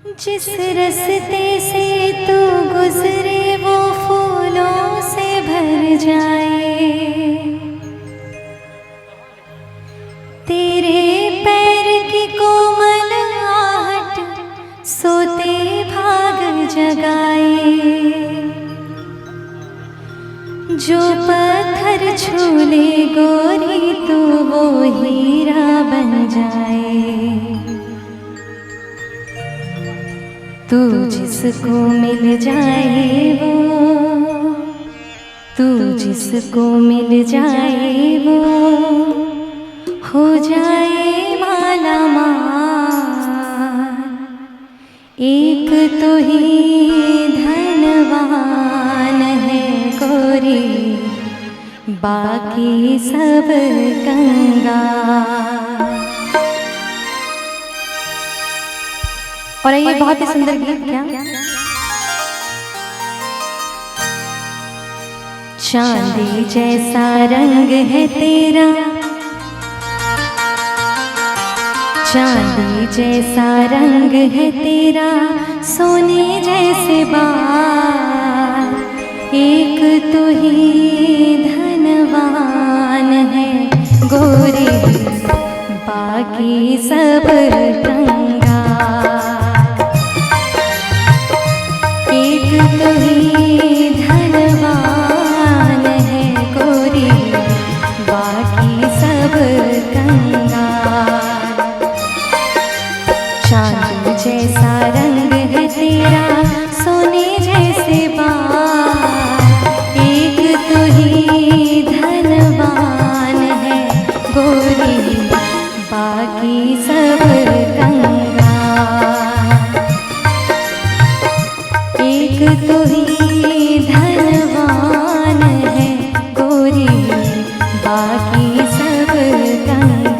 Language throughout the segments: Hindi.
जिस रास्ते से तू गुजरे वो फूलों से भर जाए। तेरे पैर की कोमल आहट सोते भाग जगाए। जो पत्थर छूले गोरी तू वो हीरा बन जाए। तू जिसको मिल जाए वो, तू जिसको मिल जाए वो हो जाए माला माल। एक तो ही धनवान है गोरी, बाकी सब कंगाल। और ये बहुत ही सुंदर गीत क्या। चांदी जैसा रंग है तेरा, चांदी जैसा रंग है तेरा, सोने जैसे बाल। एक तो ही धनवान है गोरी, बाकी सब कंगाल। एक तो ही धनवान है गोरी, बाकी सब कंगाल। चांदी जैसा रंग है तेरा, सोने जैसे बाल। एक तो ही धनवान है गोरी, बाकी सब कंगाल। एक तो ही धनवान है गोरी, बाकी सब कंगाल।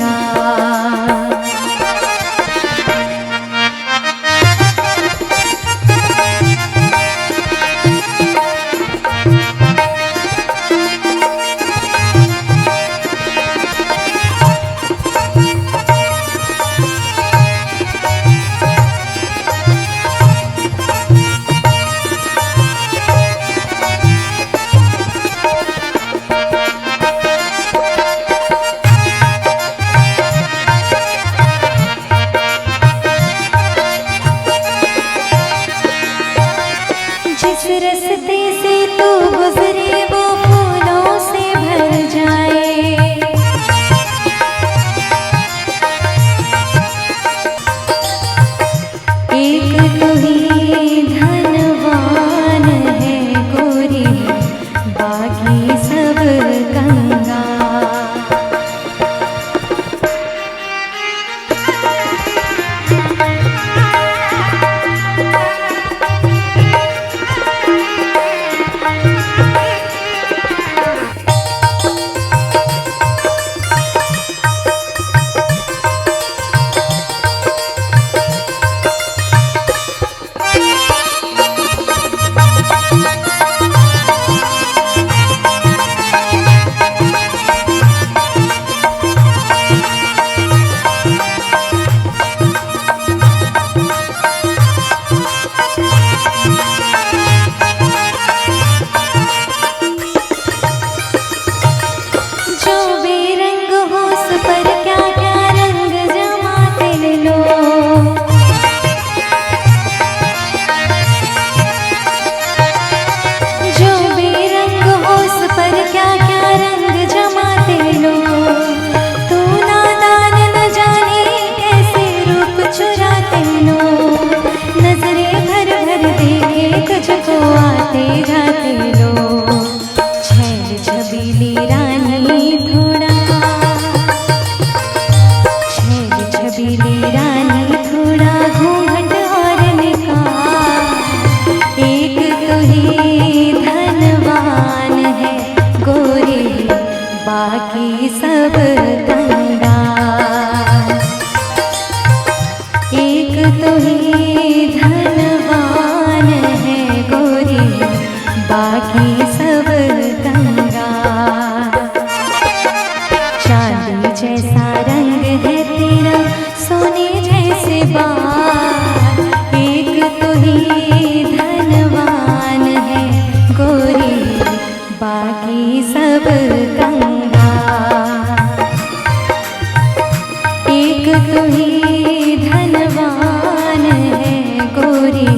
तू ही धनवान है गोरी,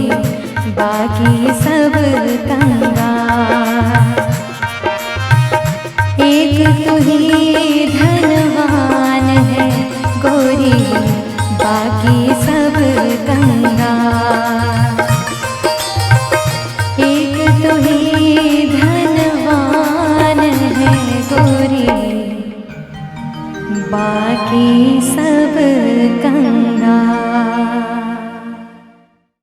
बाकी सब कंगाल। एक तू ही धनवान है गोरी, बाकी सब कंगाल। एक तू ही धनवान है गोरी, बाकी सब कंगाल।